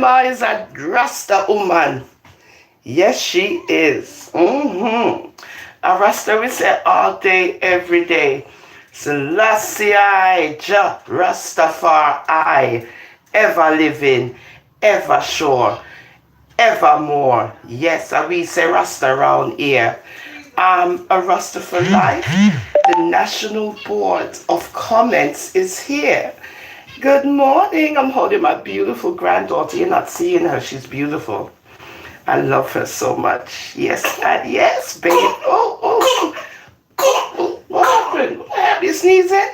ma is a Rasta woman. Yes, she is. A Rasta we say all day, every day. Selassie Jah Rastafari, ever living, ever sure, evermore. Yes, we say Rasta around here. A Rasta for Life, the National Board of Comments is here. Good morning. I'm holding my beautiful granddaughter. You're not seeing her. She's beautiful. I love her so much. Yes, and yes, babe. What happened? Are you sneezing?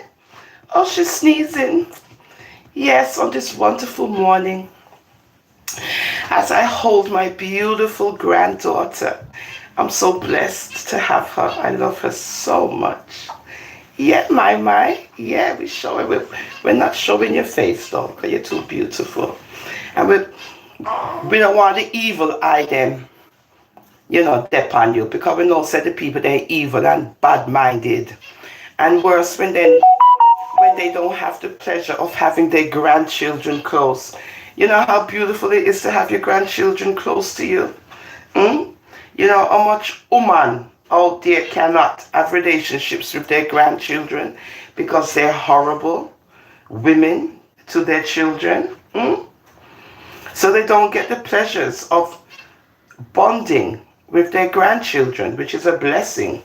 Oh, she's sneezing. Yes, on this wonderful morning, as I hold my beautiful granddaughter, I'm so blessed to have her. I love her so much. Yeah, my. Yeah, we show it. We're not showing your face though, because you're too beautiful. And we don't want the evil eye them, dep on you, because we know said the people they're evil and bad-minded. And worse when they don't have the pleasure of having their grandchildren close. You know how beautiful it is to have your grandchildren close to you? You know how much women out there cannot have relationships with their grandchildren because they're horrible women to their children. So they don't get the pleasures of bonding with their grandchildren, which is a blessing.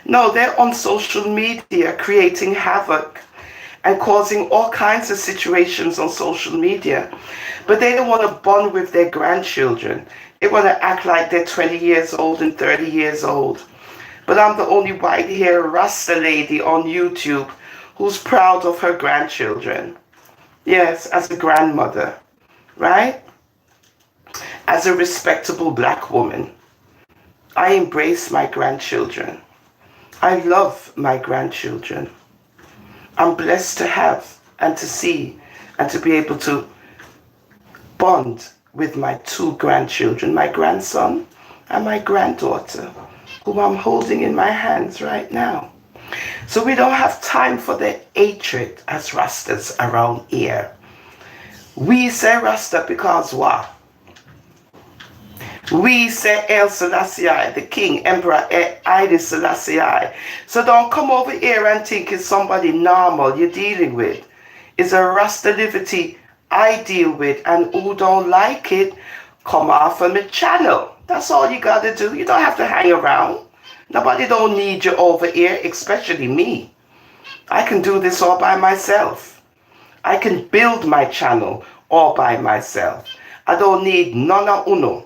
No, they're on social media creating havoc and causing all kinds of situations on social media. But they don't want to bond with their grandchildren. They want to act like they're 20 years old and 30 years old. But I'm the only white hair Rasta lady on YouTube who's proud of her grandchildren. Yes, as a grandmother, right? As a respectable black woman, I embrace my grandchildren. I love my grandchildren. I'm blessed to have and to see and to be able to bond with my two grandchildren, my grandson and my granddaughter, whom I'm holding in my hands right now. So we don't have time for the hatred as Rastas around here. We say Rasta because what? We say El Selassie, the King, Emperor Haile Selassie. So don't come over here and think it's somebody normal you're dealing with. It's a Rasta liberty I deal with, and who don't like it, come off of my channel. That's all you gotta do. You don't have to hang around. Nobody don't need you over here, especially me. I can do this all by myself. I can build my channel all by myself. I don't need none of uno.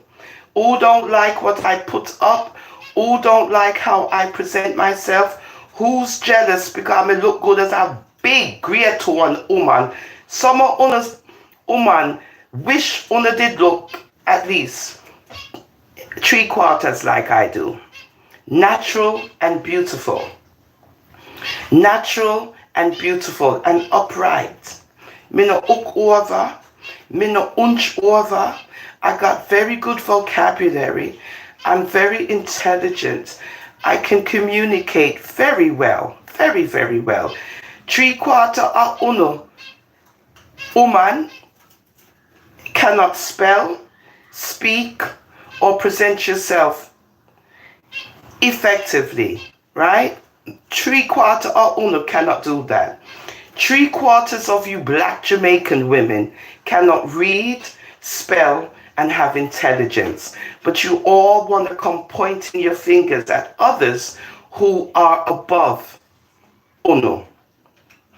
Who don't like what I put up? Who don't like how I present myself? Who's jealous because I look good as a big, great one woman? Some of una's woman wish una did look at least 3/4 like I do. Natural and beautiful. Natural and beautiful and upright. Me no hook over. Me no hunch over. I got very good vocabulary. I'm very intelligent. I can communicate very well. Very, very well. 3/4 of uno woman cannot spell, speak, or present yourself effectively, right? 3/4 of uno cannot do that. 3/4 of you black Jamaican women cannot read, spell, and have intelligence. But you all want to come pointing your fingers at others who are above uno.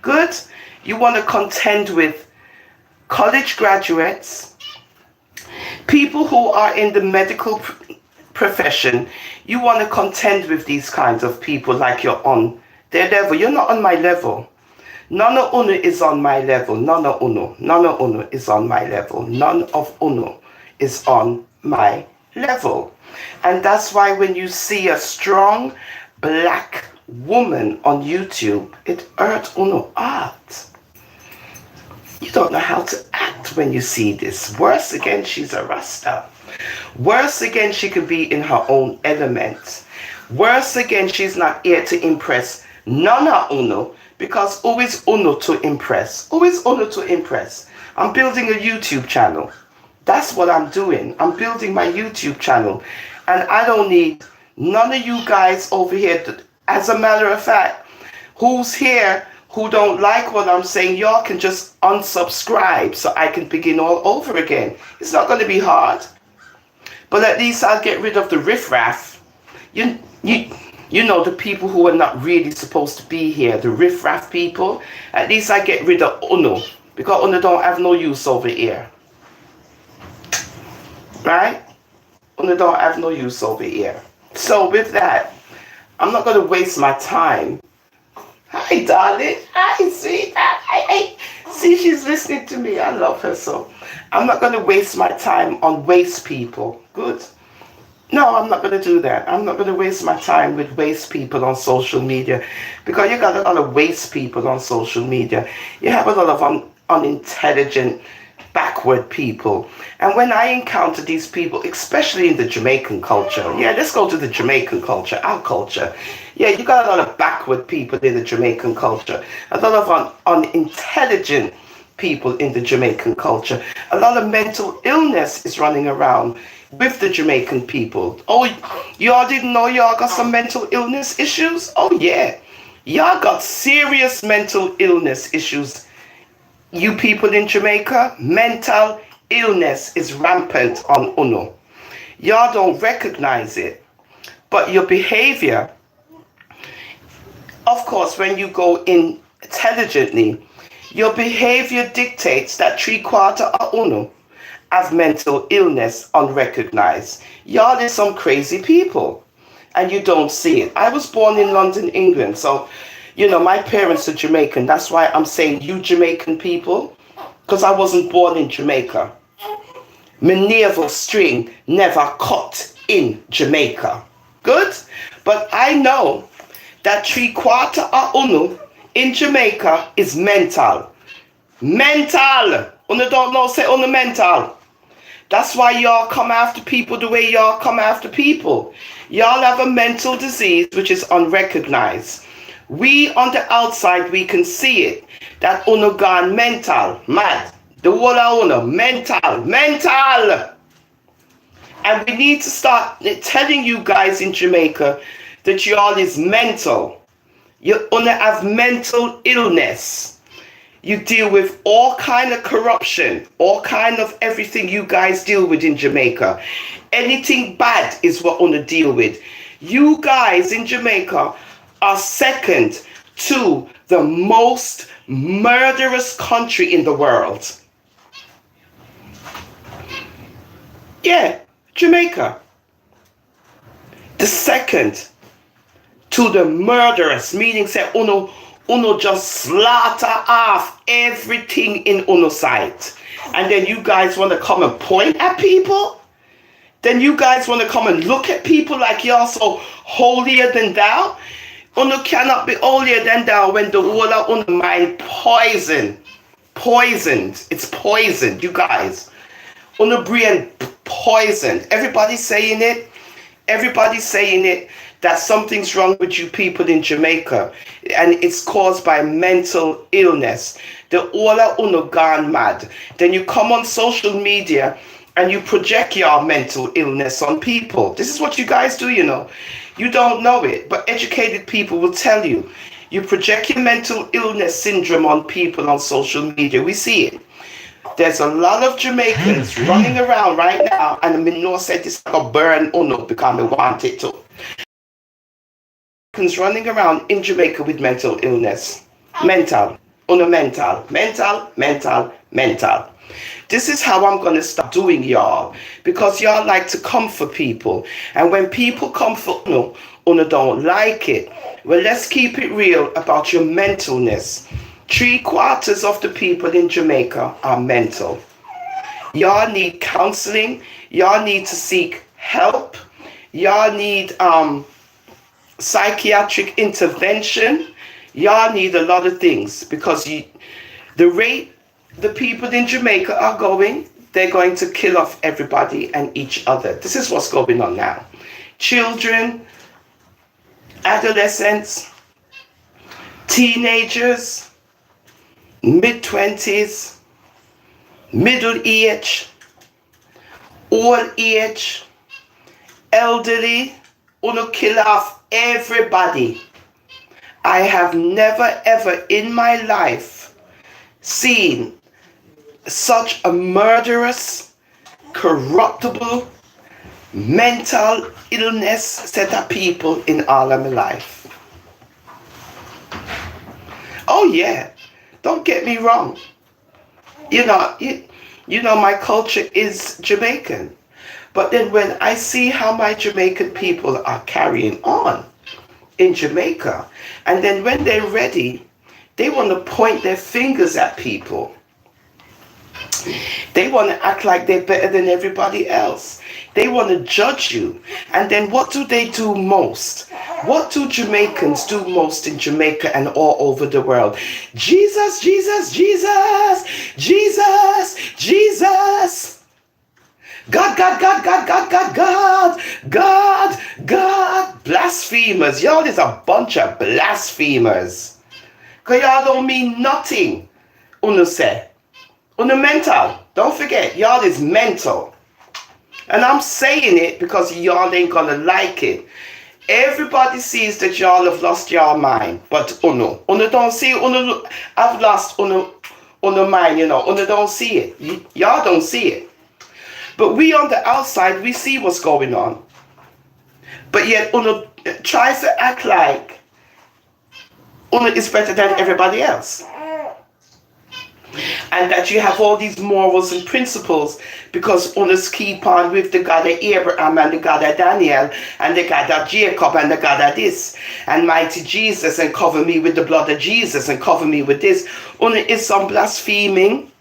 Good? You want to contend with college graduates, people who are in the medical profession. You want to contend with these kinds of people like you're on their level. You're not on my level. None of uno is on my level. None of uno. None of uno is on my level. None of uno is on my level. And that's why when you see a strong black woman on YouTube, it hurts uno heart. You don't know how to act when you see this. Worse again, she's a Rasta. Worse again, she could be in her own element. Worse again, she's not here to impress none of uno, because who is uno to impress? Who is uno to impress? I'm building a YouTube channel. That's what I'm doing. I'm building my YouTube channel. And I don't need none of you guys over here. As a matter of fact, who's here who don't like what I'm saying, y'all can just unsubscribe so I can begin all over again. It's not going to be hard. But at least I'll get rid of the riffraff. You, you know, the people who are not really supposed to be here, the riffraff people. At least I get rid of Uno, because Uno don't have no use over here. Right? Uno don't have no use over here. So with that, I'm not going to waste my time. Hi, darling. Hi, sweetheart. Hi. See, she's listening to me. I love her so. I'm not going to waste my time on waste people. Good. No, I'm not going to do that. I'm not going to waste my time with waste people on social media, because you got a lot of waste people on social media. You have a lot of unintelligent, backward people. And when I encounter these people, especially in the Jamaican culture, yeah, let's go to the Jamaican culture, our culture. Yeah, you got a lot of backward people in the Jamaican culture, a lot of unintelligent people in the Jamaican culture. A lot of mental illness is running around with the Jamaican people. Oh, y'all didn't know y'all got some mental illness issues? Oh yeah, y'all got serious mental illness issues. You people in Jamaica, mental illness is rampant on Uno. Y'all don't recognize it, but your behavior, of course, when you go intelligently, your behavior dictates that 3/4 of Uno have mental illness unrecognized. Y'all is some crazy people, and you don't see it. I was born in London, England, so you know, my parents are Jamaican. That's why I'm saying you Jamaican people, because I wasn't born in Jamaica. My navel string never cut in Jamaica. Good? But I know that 3/4 of Uno in Jamaica is mental. Mental! Uno don't know, say Uno mental. That's why y'all come after people the way y'all come after people. Y'all have a mental disease which is unrecognized. We on the outside, we can see it. That Uno gone mental, mad. The whole of Uno, mental. And we need to start telling you guys in Jamaica that y'all is mental. You Uno have mental illness. You deal with all kind of corruption, all kind of everything you guys deal with in Jamaica. Anything bad is what Uno deal with. You guys in Jamaica are second to the most murderous country in the world. Yeah, Jamaica. The second to the murderous, meaning say Uno just slaughter off everything in Uno sight. And then you guys want to come and point at people? Then you guys want to come and look at people like you're so holier than thou? Uno cannot be holier than thou when the whole of Uno mind poisoned. It's poisoned, you guys. Uno brain poisoned. Everybody's saying it. Everybody's saying it. That something's wrong with you people in Jamaica, and it's caused by mental illness. The whole of Uno gone mad. Then you come on social media and you project your mental illness on people. This is what you guys do, you know. You don't know it, but educated people will tell you. You project your mental illness syndrome on people on social media. We see it. There's a lot of Jamaicans running around right now, and I know said this like a burn Uno because I want it to. Running around in Jamaica with mental illness. Mental. Uno mental. Mental. This is how I'm going to start doing, y'all. Because y'all like to comfort people. And when people comfort Uno, Uno don't like it. Well, let's keep it real about your mentalness. 3/4 of the people in Jamaica are mental. Y'all need counseling. Y'all need to seek help. Y'all need psychiatric intervention. Y'all need a lot of things, because the rate the people in Jamaica are going, they're going to kill off everybody and each other. This is what's going on now. Children, adolescents, teenagers, mid-20s, middle age, old age, elderly, uno kill off everybody. I have never ever in my life seen such a murderous, corruptible, mental illness set of people in all of my life. Oh yeah, don't get me wrong. You know my culture is Jamaican. But then when I see how my Jamaican people are carrying on in Jamaica, and then when they're ready, they want to point their fingers at people. They want to act like they're better than everybody else. They want to judge you. And then what do they do most? What do Jamaicans do most in Jamaica and all over the world? Jesus, Jesus, Jesus, Jesus, Jesus. God, God, God, God, God, God, God, God, God. Blasphemers. Y'all is a bunch of blasphemers. Because y'all don't mean nothing. Uno say. Uno mental. Don't forget, y'all is mental. And I'm saying it because y'all ain't gonna like it. Everybody sees that y'all have lost your mind. But uno don't see it. Uno, I've lost uno mind, you know. Uno don't see it. Y'all don't see it. But we on the outside, we see what's going on. But yet uno tries to act like uno is better than everybody else. And that you have all these morals and principles because unos keep on with the God of Abraham and the God of Daniel and the God of Jacob and the God of this and mighty Jesus and cover me with the blood of Jesus and cover me with this. Uno is some blaspheming,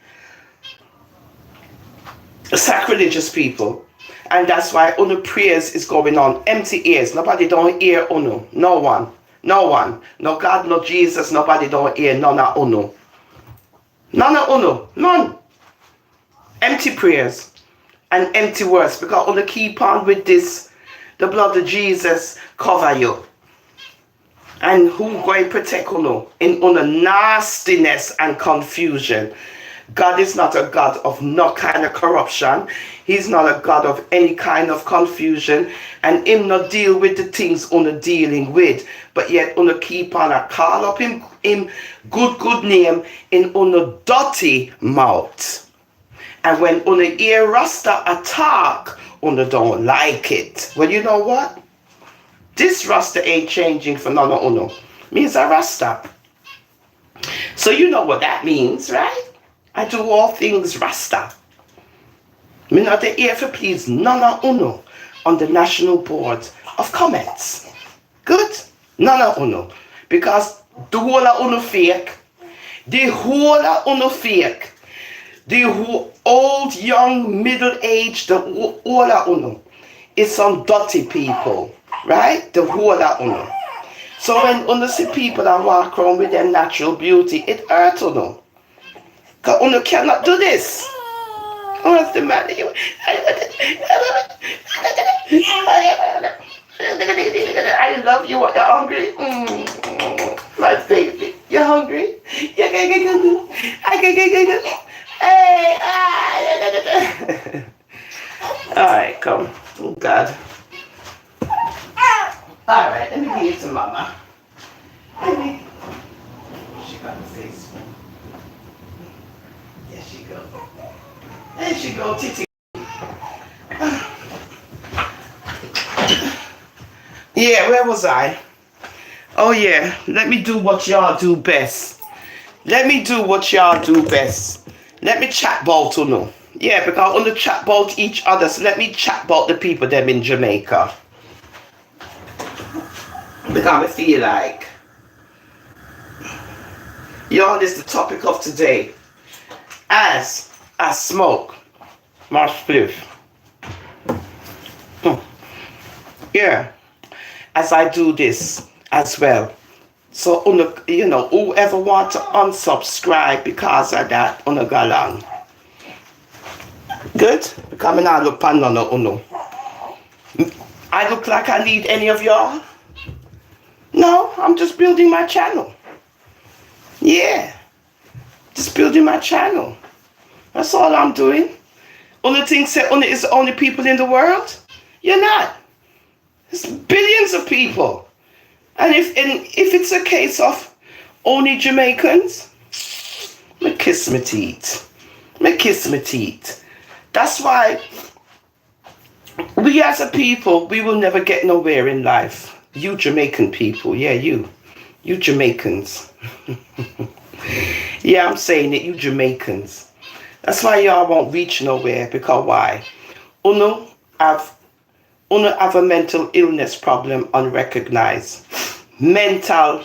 sacrilegious people. And that's why uno prayers is going on. Empty ears. Nobody don't hear uno. No one. No one. No God, no Jesus. Nobody don't hear none of uno. None of uno. None. Empty prayers and empty words because uno keep on with this. The blood of Jesus cover you. And who going to protect uno in uno nastiness and confusion? God is not a God of no kind of corruption. He's not a God of any kind of confusion. And him not deal with the things uno dealing with. But yet uno keep on a call up him good name in uno dirty mouth. And when uno hear Rasta attack, uno don't like it. Well, you know what? This Rasta ain't changing for none of uno. Means a Rasta. So you know what that means, right? I do all things Rasta. Me not here for please none of uno on the National Board of Comments. Good? None of uno. Because the whole of uno fake. The whole of uno fake. The whole old, young, middle-aged, the whole of uno is some dirty people. Right? The whole of uno. So when uno see people that walk around with their natural beauty, it hurts uno. Because uno cannot do this. What's the matter? I love you. You're hungry? My baby. You're hungry? Hey! Alright, come. Oh, God. Alright, let me give it to Mama. She got the face. There she go. There she go, Titi. Yeah, where was I? Oh yeah, let me do what y'all do best. Let me do what y'all do best. Let me chat about uno. Yeah, because uno chat about each other, so let me chat about the people them in Jamaica. Because I feel like y'all is the topic of today. As I smoke my spliff. Yeah. As I do this as well. So, you know, whoever wants to unsubscribe because of that, go along. Good? Because I not look pan no uno. I look like I need any of y'all? No, I'm just building my channel. Yeah. Just building my channel. That's all I'm doing. Only thing say only is the only people in the world? You're not. There's billions of people. And if it's a case of only Jamaicans, me kiss my teeth. Me kiss my teeth. That's why we as a people, we will never get nowhere in life. You Jamaican people, yeah, you Jamaicans. Yeah, I'm saying it, you Jamaicans. That's why y'all won't reach nowhere, because why? Uno have a mental illness problem unrecognized. Mental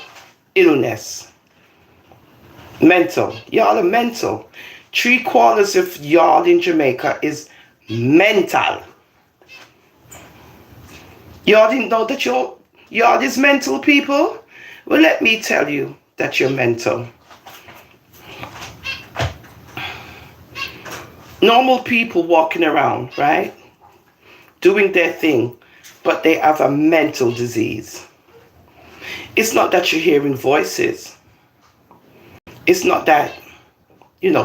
illness. Mental. Y'all are mental. 3/4 of y'all in Jamaica is mental. Y'all didn't know that y'all is mental people? Well, let me tell you that you're mental. Normal people walking around, right? Doing their thing, but they have a mental disease. It's not that you're hearing voices. It's not that,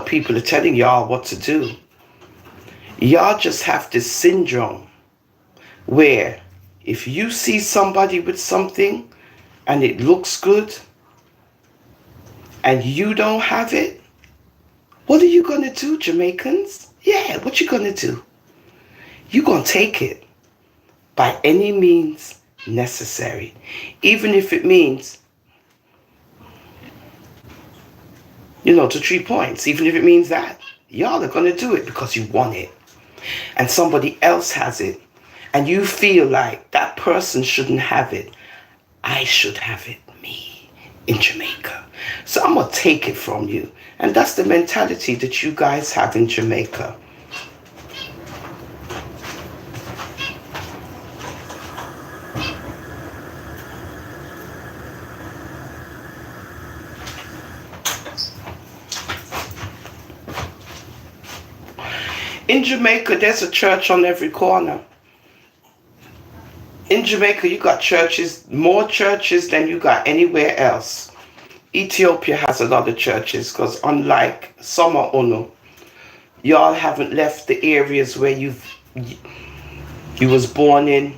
people are telling y'all what to do. Y'all just have this syndrome where if you see somebody with something and it looks good and you don't have it, what are you going to do, Jamaicans? Yeah, what you going to do? You're going to take it by any means necessary. Even if it means, to 3 points. Even if it means that. Y'all are going to do it because you want it. And somebody else has it. And you feel like that person shouldn't have it. I should have it, me, in Jamaica. So I'm going to take it from you. And that's the mentality that you guys have in Jamaica. In Jamaica, there's a church on every corner. In Jamaica, you got churches, more churches than you got anywhere else. Ethiopia has a lot of churches because unlike Summer Ono, y'all haven't left the areas where you was born in.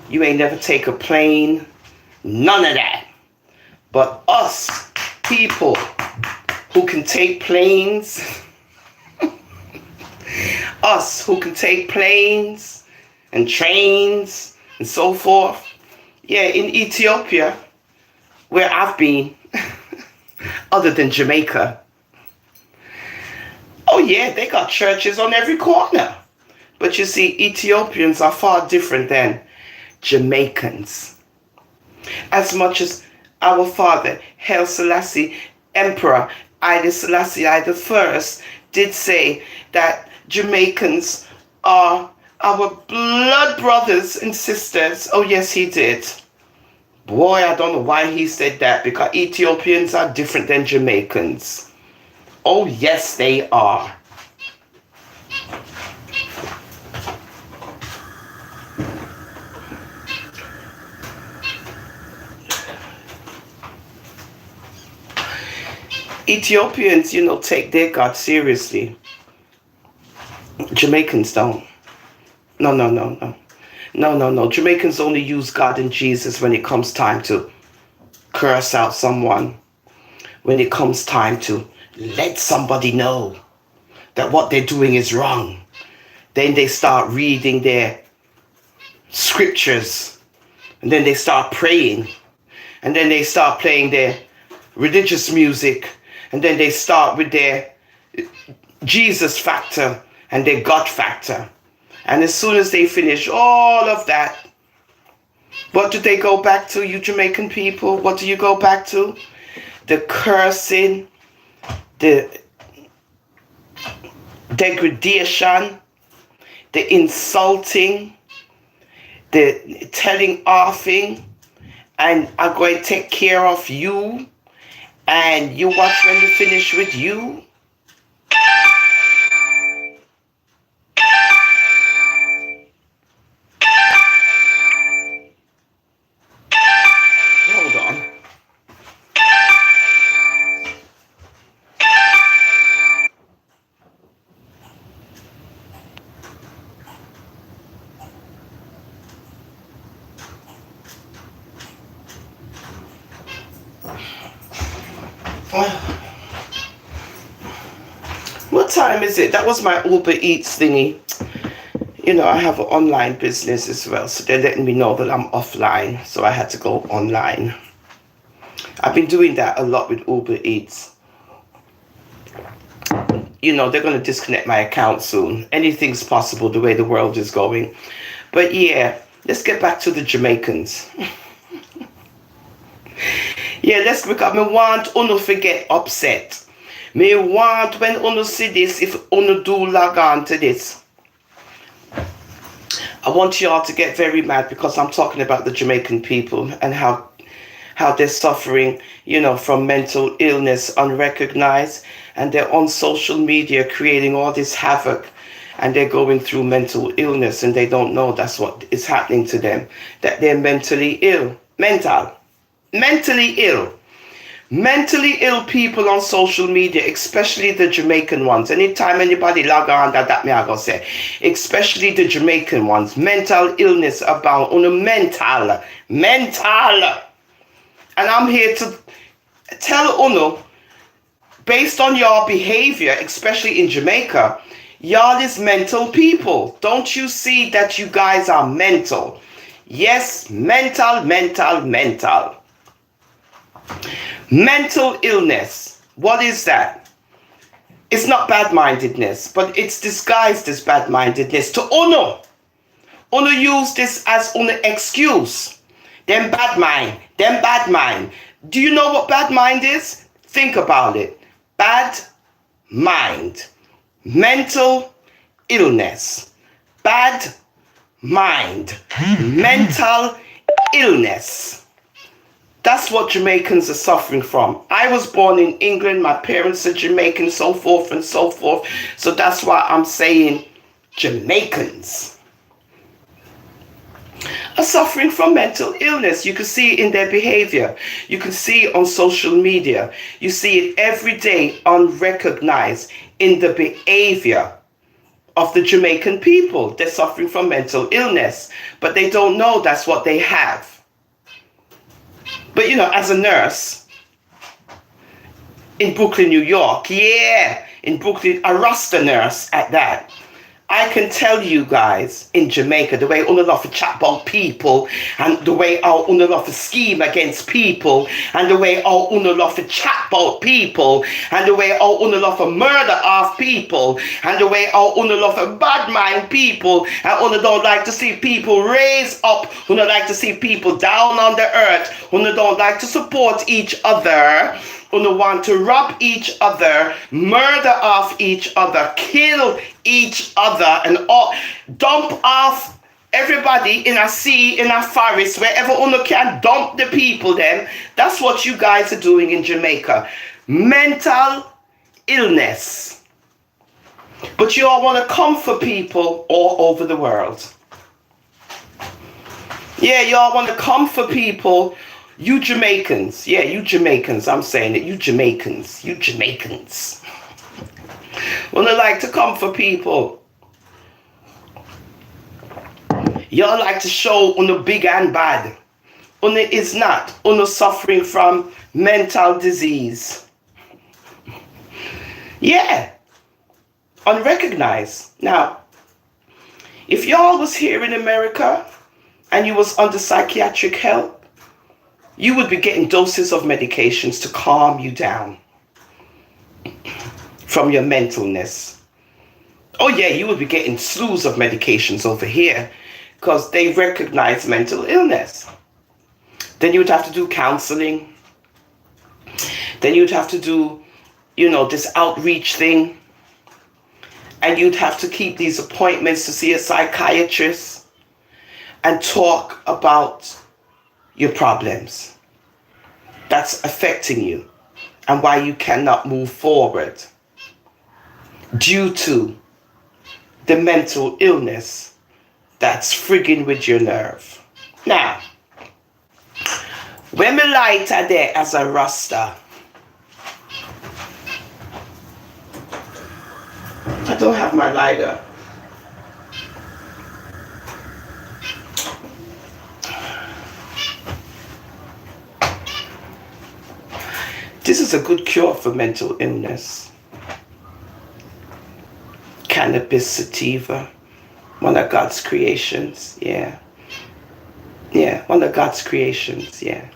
You ain't never take a plane. None of that. But us, people who can take planes, us who can take planes and trains and so forth. Yeah, in Ethiopia, where I've been, other than Jamaica. Oh yeah, they got churches on every corner. But you see, Ethiopians are far different than Jamaicans. As much as our father, Haile Selassie, Emperor Haile Selassie I did say that Jamaicans are our blood brothers and sisters. Oh yes, he did. Boy, I don't know why he said that, because Ethiopians are different than Jamaicans. Oh yes, they are. Ethiopians, take their God seriously. Jamaicans don't. No. Jamaicans only use God and Jesus when it comes time to curse out someone. When it comes time to let somebody know that what they're doing is wrong. Then they start reading their scriptures. And then they start praying. And then they start playing their religious music. And then they start with their Jesus factor and their God factor. And as soon as they finish all of that, what do they go back to, you Jamaican people? What do you go back to? The cursing, the degradation, the insulting, the telling offing, and I'm going to take care of you, and you watch when we finish with you. Hold on. What time is it? That was my Uber Eats thingy. You know, I have an online business as well, so they're letting me know that I'm offline, so I had to go online. I've been doing that a lot with Uber Eats. You know, they're going to disconnect my account soon. Anything's possible the way the world is going. But yeah, let's get back to the Jamaicans. Yeah, let's because me want uno forget upset. Me want when uno see this, if uno do log on to this, I want you all to get very mad because I'm talking about the Jamaican people and how they're suffering, you know, from mental illness unrecognized, and they're on social media creating all this havoc, and they're going through mental illness and they don't know that's what is happening to them, that they're mentally ill. Mentally ill. Mentally ill people on social media, especially the Jamaican ones. Anytime anybody log on, that me I go say, especially the Jamaican ones. Mental illness about mental. And I'm here to tell Uno, based on your behavior, especially in Jamaica, y'all is mental people. Don't you see that you guys are mental? Yes, mental. Mental illness. What is that? It's not bad-mindedness, but it's disguised as bad-mindedness. To Uno use this as Uno excuse. Them bad mind. Do you know what bad mind is? Think about it. Bad mind. Mental illness. Bad mind. Mental illness. That's what Jamaicans are suffering from. I was born in England. My parents are Jamaican, so forth and so forth. So that's why I'm saying Jamaicans are suffering from mental illness. You can see it in their behavior. You can see it on social media. You see it every day unrecognized in the behavior of the Jamaican people. They're suffering from mental illness, but they don't know that's what they have. But you know, as a nurse in Brooklyn, New York, in Brooklyn, a Rasta nurse at that, I can tell you guys in Jamaica, the way Una love to chat about people, and the way our Una love to scheme against people, and the way our Una love to chat about people, and the way our Una love to murder off people, and the way our Una love to bad mind people, and Una don't like to see people raise up, Una like to see people down on the earth, Una don't like to support each other, Una want to rob each other, murder off each other, kill each other, and all, dump off everybody in a sea, in a forest, wherever Una can dump the people then. That's what you guys are doing in Jamaica. Mental illness. But you all want to comfort people all over the world. Yeah, you all want to comfort people. You Jamaicans, I'm saying it, you Jamaicans. Wanna like to comfort people. Y'all like to show Una big and bad. Una is not. Una suffering from mental disease. Yeah, unrecognized. Now, if y'all was here in America and you was under psychiatric help, you would be getting doses of medications to calm you down from your mentalness. Oh yeah, you would be getting slews of medications over here because they recognize mental illness. Then you would have to do counseling. Then you'd have to do, you know, this outreach thing. And you'd have to keep these appointments to see a psychiatrist and talk about your problems that's affecting you and why you cannot move forward due to the mental illness that's frigging with your nerve. Now, when me lighter there as a Rasta, I don't have my lighter. This is a good cure for mental illness. Cannabis sativa, one of God's creations, yeah. Yeah, one of God's creations, yeah.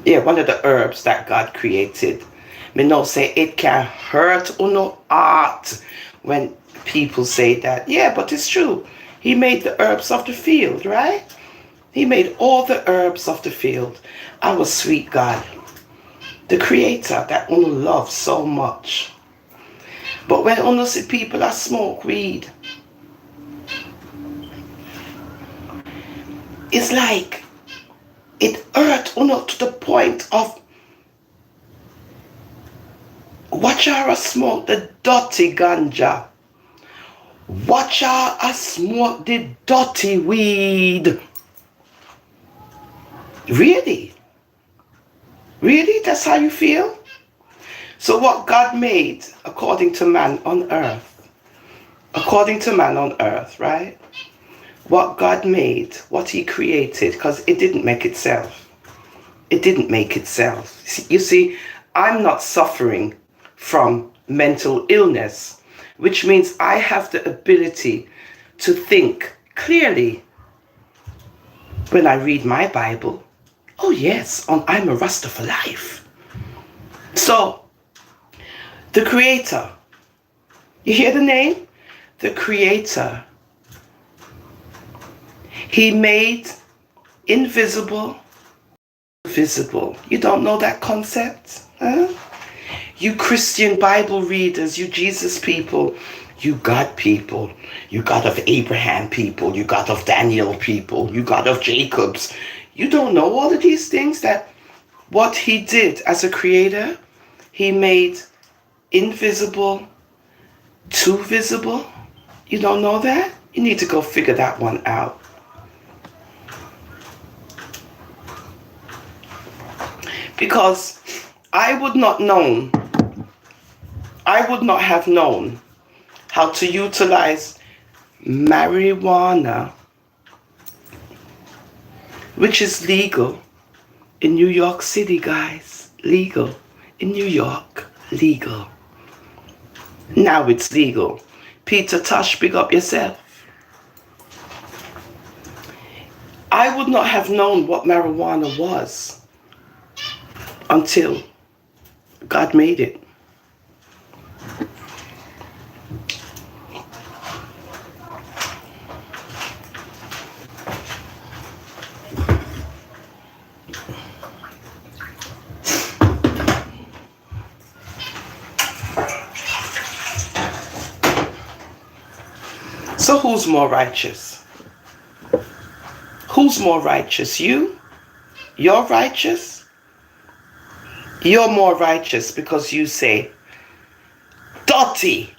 Yeah, one of the herbs that God created. Me know say it can hurt uno heart when people say that. Yeah, but it's true. He made the herbs of the field, right? He made all the herbs of the field. Our sweet God, the creator that uno loves so much. But when uno see people that smoke weed, it's like it hurt uno to the point of watch her smoke the dirty ganja. Watch her smoke the dirty weed. Really? Really? That's how you feel? So what God made according to man on earth, right? What God made, what he created, because it didn't make itself. It didn't make itself. You see, I'm not suffering from mental illness, which means I have the ability to think clearly when I read my Bible. Oh yes, I'm a Rasta for life. So, the Creator, you hear the name? The Creator. He made invisible visible. You don't know that concept? Huh? You Christian Bible readers, you Jesus people, you God people, you God of Abraham people, you God of Daniel people, you God of Jacob's. You don't know all of these things, that what he did as a creator, he made invisible to visible. You don't know that? You need to go figure that one out. Because I would not have known how to utilize marijuana, which is legal in New York City, guys. Legal in New York. Legal. Now it's legal. Peter Tosh, big up yourself. I would not have known what marijuana was until God made it. So who's more righteous? Who's more righteous? You? You're righteous? You're more righteous because you say, dirty,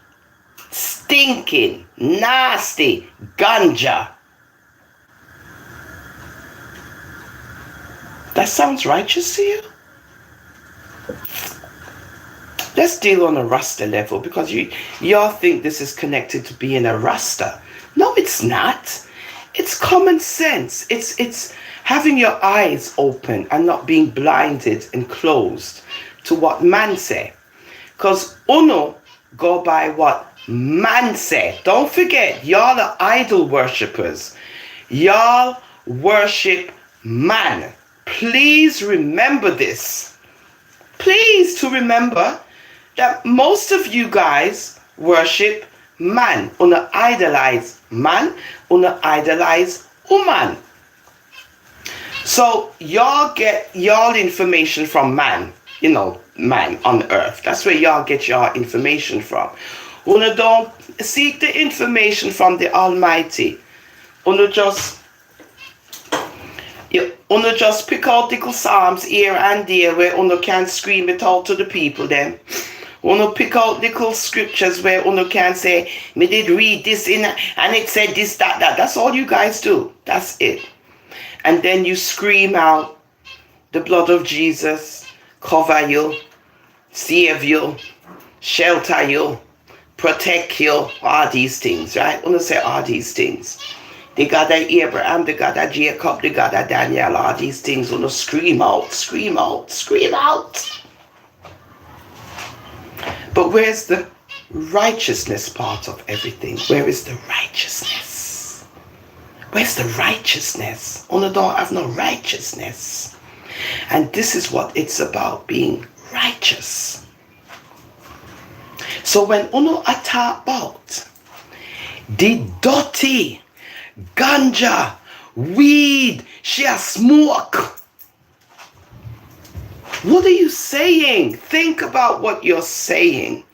stinking, nasty, ganja. That sounds righteous to you? Let's deal on a Rasta level, because y'all think this is connected to being a Rasta. No, it's not. It's common sense. It's having your eyes open and not being blinded and closed to what man say. Because uno go by what man say. Don't forget, y'all are idol worshippers. Y'all worship man. Please remember this. Please to remember that most of you guys worship man. Una idolize man. Una idolize woman. So y'all get y'all information from man. You know, man on earth. That's where y'all get your information from. Una don't seek the information from the Almighty. Una just pick out little psalms here and there where una can scream it out to the people then. Una pick out little scriptures where una can say, me did read this in and it said this, that. That's all you guys do. That's it. And then you scream out, the blood of Jesus cover you, save you, shelter you, protect you, all these things, right? Una say all these things. The God of Abraham, the God of Jacob, the God of Daniel, all these things. Una scream out, scream out, scream out. But where's the righteousness part of everything? Where is the righteousness? Where's the righteousness? Uno don't have no righteousness. And this is what it's about, being righteous. So when uno talk about the dirty, ganja, weed, she a smoke, what are you saying? Think about what you're saying.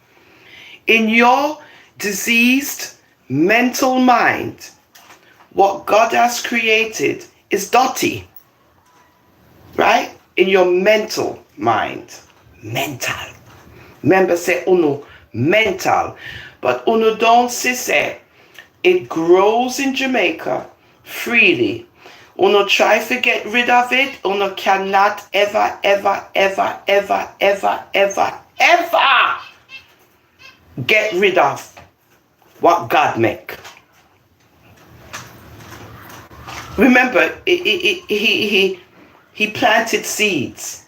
In your diseased mental mind, what God has created is dirty. Right? In your mental mind. Mental. Remember, say uno mental. But uno don't say it grows in Jamaica freely. Uno try to get rid of it. Uno cannot ever, ever, ever, ever, ever, ever, ever get rid of what God make. Remember, he planted seeds.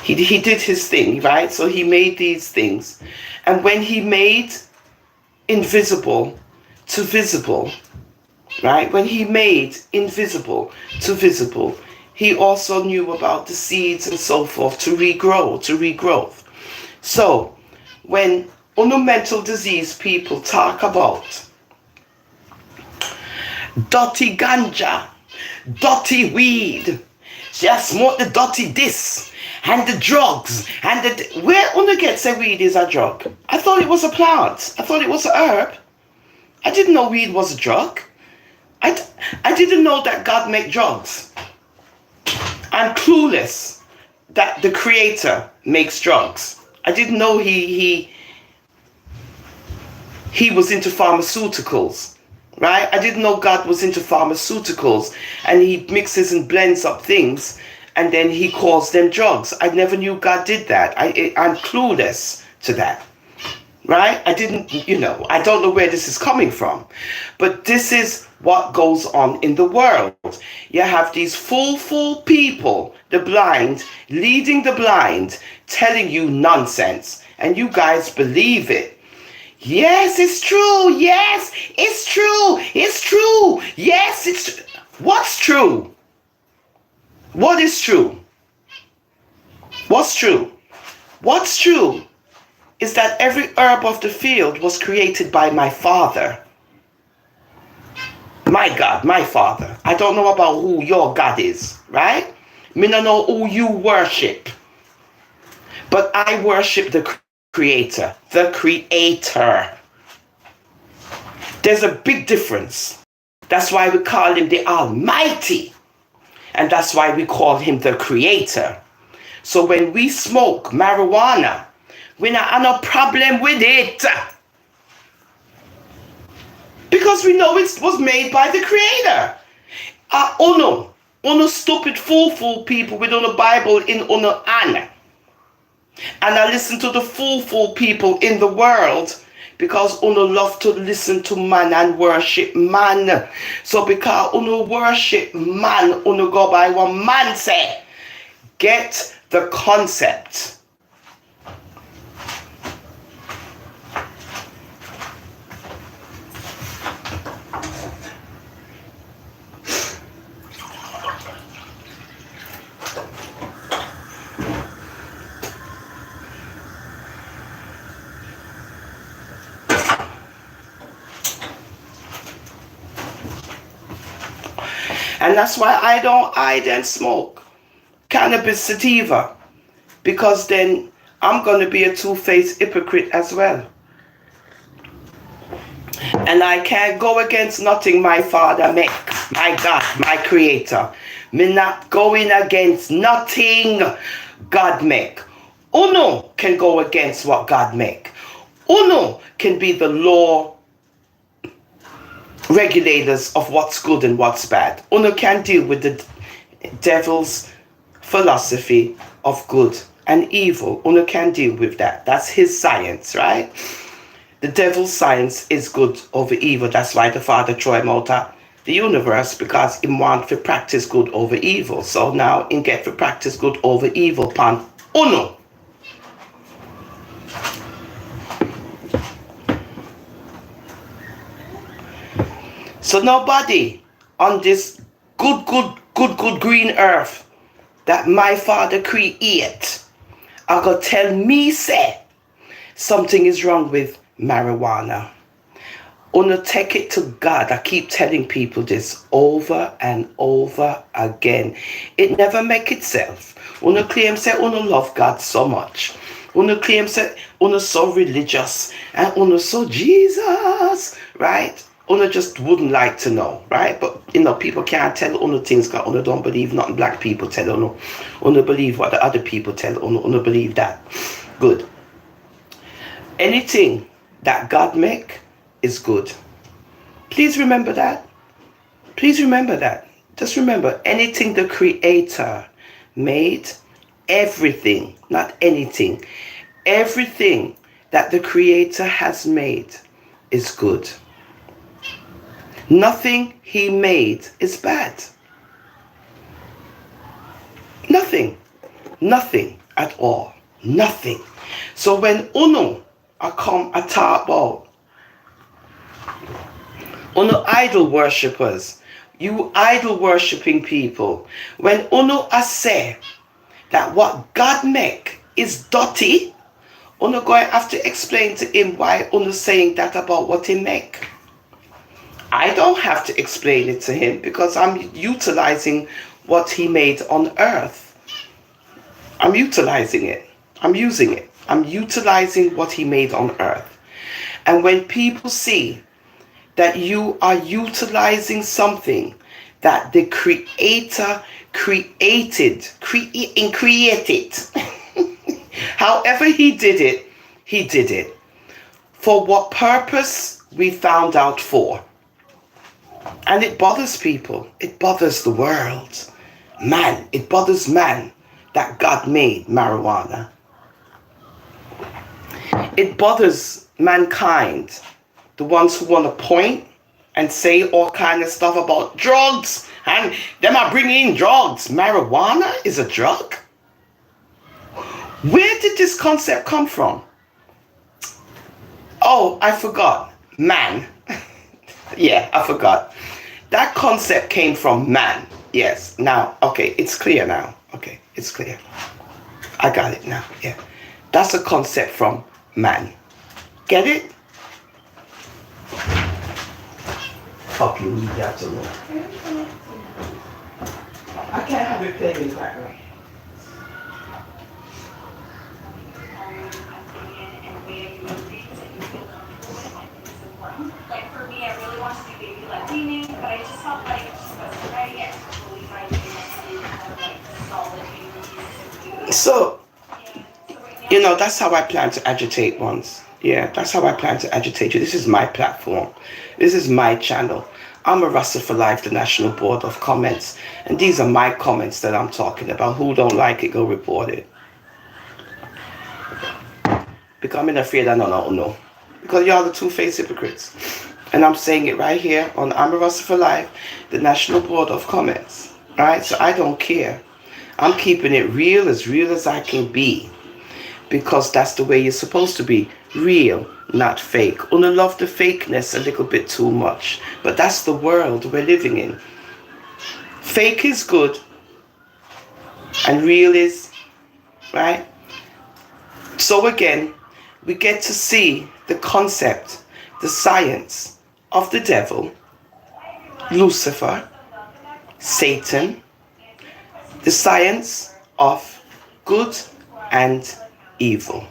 He did his thing, right? So he made these things. And when he made invisible to visible, right? When he made invisible to visible, he also knew about the seeds and so forth to regrowth. So when mental disease people talk about dirty ganja, dirty weed, just smoke the dirty this and the drugs and the where uno get say weed is a drug? I thought it was a plant. I thought it was a herb. I didn't know weed was a drug. I didn't know that God make drugs. I'm clueless that the Creator makes drugs. I didn't know he was into pharmaceuticals, right? I didn't know God was into pharmaceuticals and he mixes and blends up things and then he calls them drugs. I never knew God did that. I'm clueless to that, right? I didn't, I don't know where this is coming from, but this is what goes on in the world. You have these fool people, the blind, leading the blind, telling you nonsense, and you guys believe it. Yes, it's true. Yes, it's true. It's true. Yes, it's true. What's true? What is true? What's true? What's true is that every herb of the field was created by my Father. My God, my Father. I don't know about who your God is, right? Me don't know who you worship. But I worship the Creator. The Creator. There's a big difference. That's why we call him the Almighty. And that's why we call him the Creator. So when we smoke marijuana, we not have no problem with it. Because we know it was made by the Creator. Uno stupid fool people with the Bible in uno hand. And I listen to the fool people in the world because uno love to listen to man and worship man. So because uno worship man, uno go by what man say. Get the concept. And that's why I don't hide and smoke cannabis sativa, because then I'm going to be a two-faced hypocrite as well. And I can't go against nothing my Father make, my God, my Creator. Me not going against nothing God make. Uno can go against what God make. Uno can be the law regulators of what's good and what's bad. Uno can deal with the devil's philosophy of good and evil. Uno can deal with that. That's his science, right? The devil's science is good over evil. That's why the Father threw him out of the universe, because he want to practice good over evil. So now he get to practice good over evil upon Uno. So nobody on this good green earth that my Father create are gonna tell me say something is wrong with marijuana. Una take it to God. I keep telling people this over and over again. It never make itself. Una claim say una love God so much. Una claim say una so religious and una so Jesus, right? Una just wouldn't like to know, right? But people can't tell una things because una don't believe nothing black people tell una. Una believe what the other people tell una. Una believe that. Good. Anything that God make is good. Please remember that. Please remember that. Just remember, anything the Creator made, everything, not anything, everything that the Creator has made is good. Nothing He made is bad. Nothing. Nothing at all. Nothing. So when Uno I come I talk about Uno idol worshippers, you idol worshipping people, when Uno I say that what God make is dirty, Uno going to have to explain to him why Uno saying that about what he make. I don't have to explain it to him because I'm utilizing what he made on earth. I'm utilizing it. I'm using it. I'm utilizing what he made on earth. And when people see that you are utilizing something that the Creator created. However he did it. For what purpose we found out for. And it bothers people. It bothers the world. Man, it bothers man that God made marijuana. It bothers mankind, the ones who want to point and say all kind of stuff about drugs and them are bringing in drugs. Marijuana is a drug? Where did this concept come from? Oh, I forgot. Man. Yeah, I forgot. That concept came from man. Yes. Now, okay, it's clear now. Okay, it's clear. I got it now. Yeah. That's a concept from man. Get it? Fuck you, leave that alone. I can't have it playing in the background. Like for me, I really want to do baby led weaning, but I just felt like she wasn't ready yet to believe I needed to have like solid baby. So, that's how I plan to agitate ones. Yeah, that's how I plan to agitate you. This is my platform. This is my channel. I'm a Rasta for Life, the National Board of Comments. And these are my comments that I'm talking about. Who don't like it, go report it. Becoming afraid I no. Because y'all the two-faced hypocrites. And I'm saying it right here on I'm a Rasta for Life, the National Board of Comments. Alright, so I don't care. I'm keeping it real as I can be. Because that's the way you're supposed to be. Real, not fake. Una love the fakeness a little bit too much. But that's the world we're living in. Fake is good. And real is, right? So again, we get to see the concept, the science of the devil, Lucifer, Satan, the science of good and evil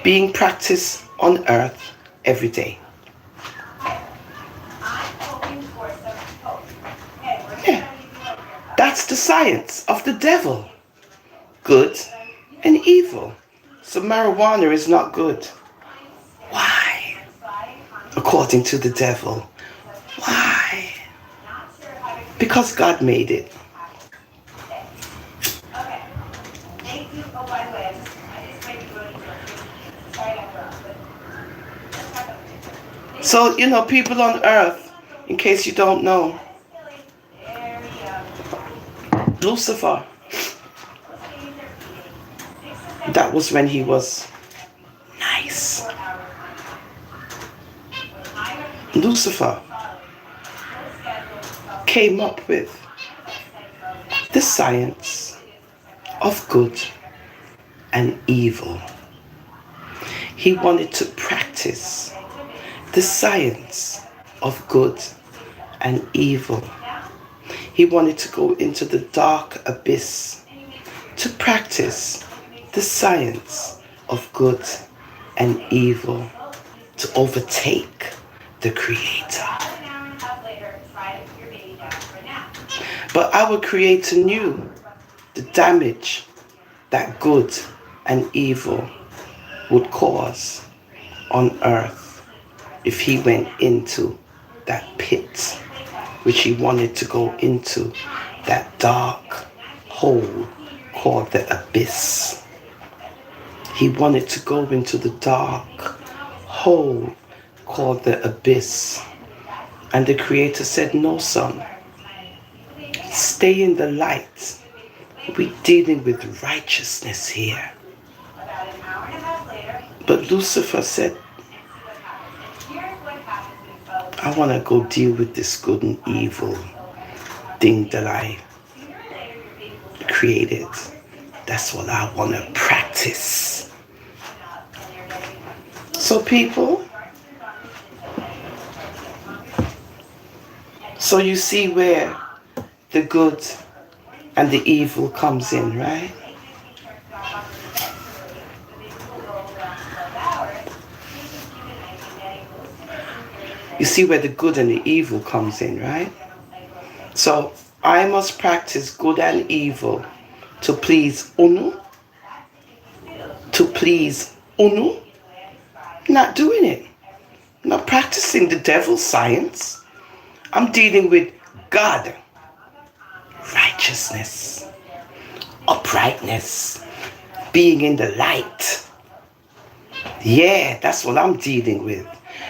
being practiced on earth every day. Yeah. That's the science of the devil. Good and evil. So marijuana is not good. Why? According to the devil. Why? Because God made it. So, people on earth, in case you don't know, Lucifer, that was when he was nice. Lucifer came up with the science of good and evil. He wanted to practice the science of good and evil. He wanted to go into the dark abyss to practice the science of good and evil, to overtake the Creator. But our Creator knew the damage that good and evil would cause on earth if he went into that pit, which he wanted to go into, that dark hole called the abyss. He wanted to go into the dark hole called the abyss. And the Creator said, no, son, stay in the light. We're dealing with righteousness here. But Lucifer said, I want to go deal with this good and evil thing that I created. That's what I want to practice. So people, so you see where the good and the evil comes in, right? You see where the good and the evil comes in, right? So I must practice good and evil to please Unu. To please Unu. Not doing it. Not practicing the devil's science. I'm dealing with God. Righteousness. Uprightness. Being in the light. Yeah, that's what I'm dealing with.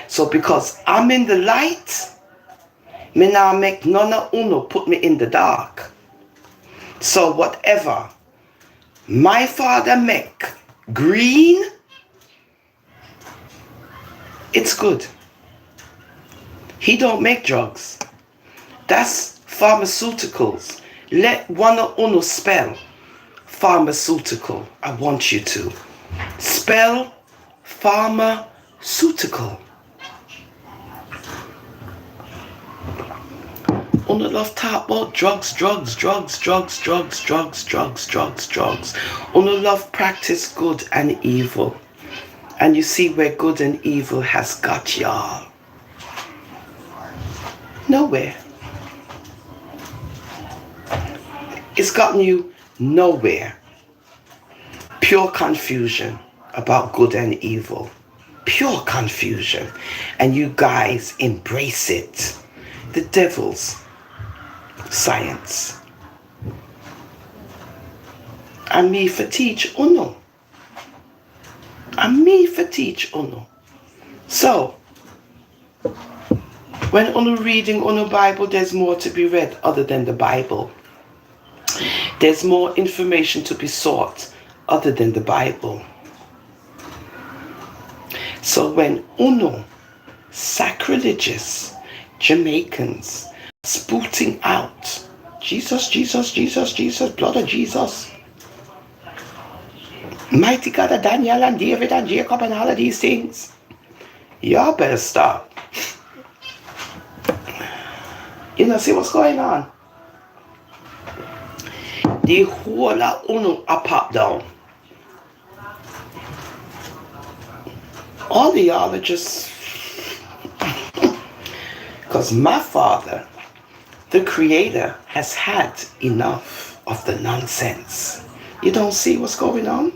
So because I'm in the light, me now make none of Uno put me in the dark. So whatever my father make green, it's good. He don't make drugs. That's pharmaceuticals. Let one of Uno spell pharmaceutical. I want you to spell pharmaceutical. Uno love talk about drugs. Uno love practice good and evil. And you see where good and evil has got y'all. Nowhere. It's gotten you nowhere. Pure confusion about good and evil. Pure confusion. And you guys embrace it. The devil's science. And me for teach Uno. And me for teach Uno. So, when Uno reading Uno Bible, there's more to be read other than the Bible. There's more information to be sought other than the Bible. So when Uno, sacrilegious Jamaicans, spouting out, Jesus, blood of Jesus, mighty God of Daniel and David and Jacob and all of these things, y'all better stop. You know, see what's going on? The whole of Uno are popped down. All of y'all are just... Because my father, the Creator, has had enough of the nonsense. You don't see what's going on?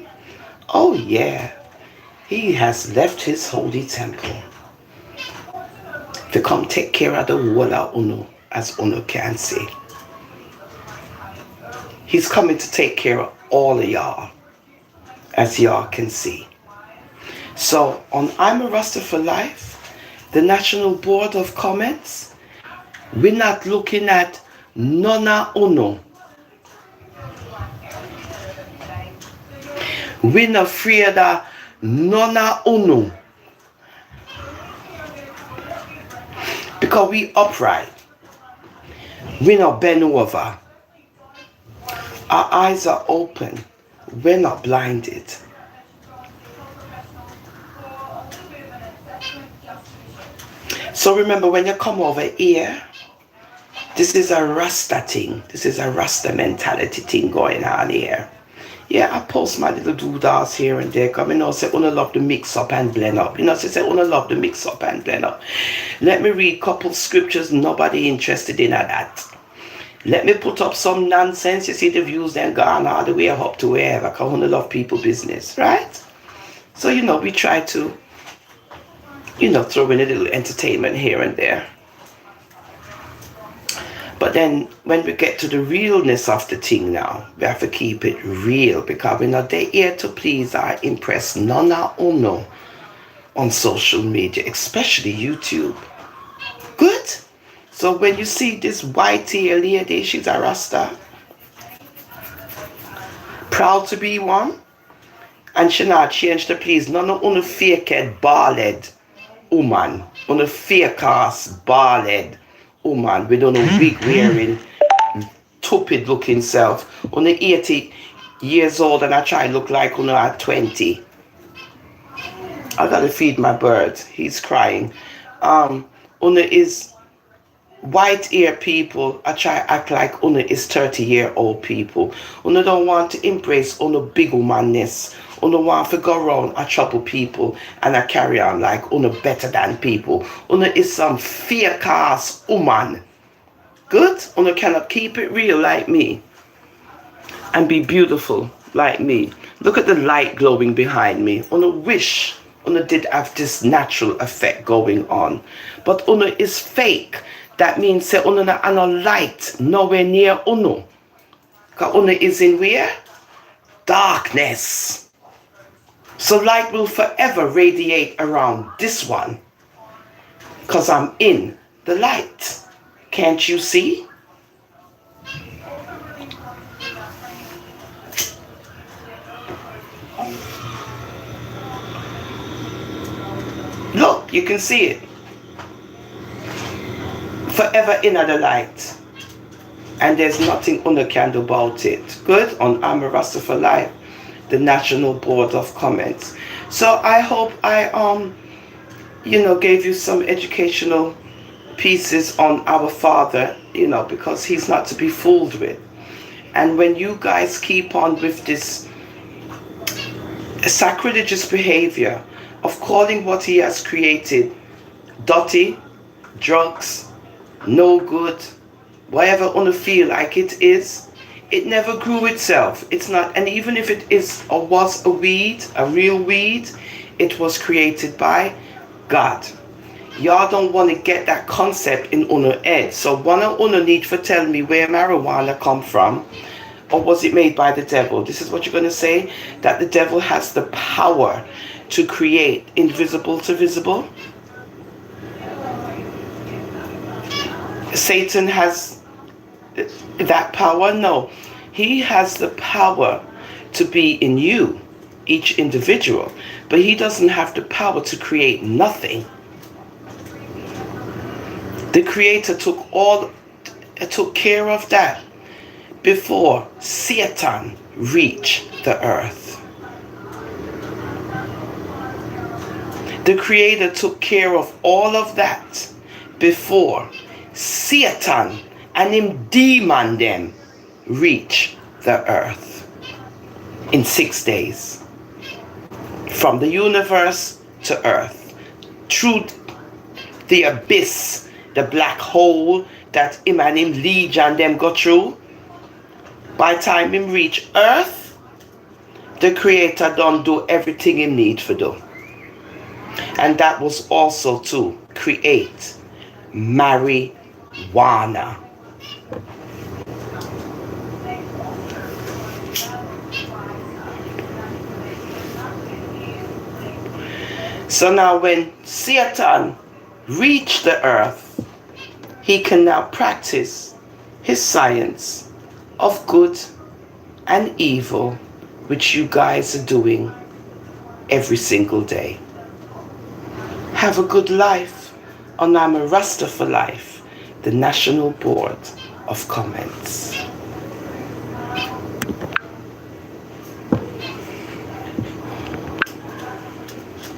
Oh yeah, he has left his holy temple to come take care of the whole of Uno, as Uno can see. He's coming to take care of all of y'all, as y'all can see. So on I'm a Rasta for Life, the National Board of Comments, we're not looking at none of Uno. We're not afraid of none of Uno. Because we upright. We not bend over. Our eyes are open. We're not blinded. So remember, when you come over here, this is a Rasta thing. This is a Rasta mentality thing going on here. Yeah, I post my little doodahs here and there. Because I know say, una love to mix up and blend up. You know, say, una love to mix up and blend up. Let me read a couple scriptures. Nobody interested in that. Let me put up some nonsense. You see, the views then gone all the way up to wherever. Because una love people business, right? So, you know, we try to, you know, throw in a little entertainment here and there. But then when we get to the realness of the thing now, we have to keep it real because we're not there here to please or impress none or no on social media, especially YouTube. Good? So when you see this white hair lady, she's a Rasta, proud to be one, and she not change to please none of fake-head, bald-head woman, on a fake-ass, bald-head woman with on a wig wearing, stupid looking self, on 80 years old and I try to look like on at 20. I gotta feed my bird. He's crying. Una is white hair people. I try to act like Una is 30-year-old people. Una don't want to embrace Una big womanness. Una want to go around and trouble people and I carry on like Una better than people. Una is some fake ass woman. Good? Una cannot keep it real like me and be beautiful like me. Look at the light glowing behind me. Una wish Una did have this natural effect going on. But Una is fake. That means say Una not no light nowhere near Una. Because Una is in where? Darkness. So light will forever radiate around this one. Because I'm in the light. Can't you see? Look, you can see it. Forever in the light. And there's nothing Una can do about it. Good? On I'm a Rasta for Life, the National Board of Comments. So I hope I gave you some educational pieces on our Father, because he's not to be fooled with. And when you guys keep on with this sacrilegious behavior of calling what he has created dirty, drugs, no good, whatever Una feel like it is, it never grew itself. It's not, and even if it is or was a weed, a real weed, it was created by God. Y'all don't want to get that concept in Una head. So one of Una need to tell me where marijuana come from, or was it made by the devil? This is what you're going to say, that the devil has the power to create invisible to visible. Satan has that power? No. He has the power to be in you, each individual, but he doesn't have the power to create nothing. The Creator took care of that before Satan reached the earth. The Creator took care of all of that before Satan and him demon them reach the earth in 6 days. From the universe to earth. Through the abyss, the black hole that him and him legion them go through. By the time him reach earth, the Creator done do everything he need for do. And that was also to create marijuana. So now when Satan reached the earth, he can now practice his science of good and evil, which you guys are doing every single day. Have a good life on I'm a Rasta for Life, the National Board of comments.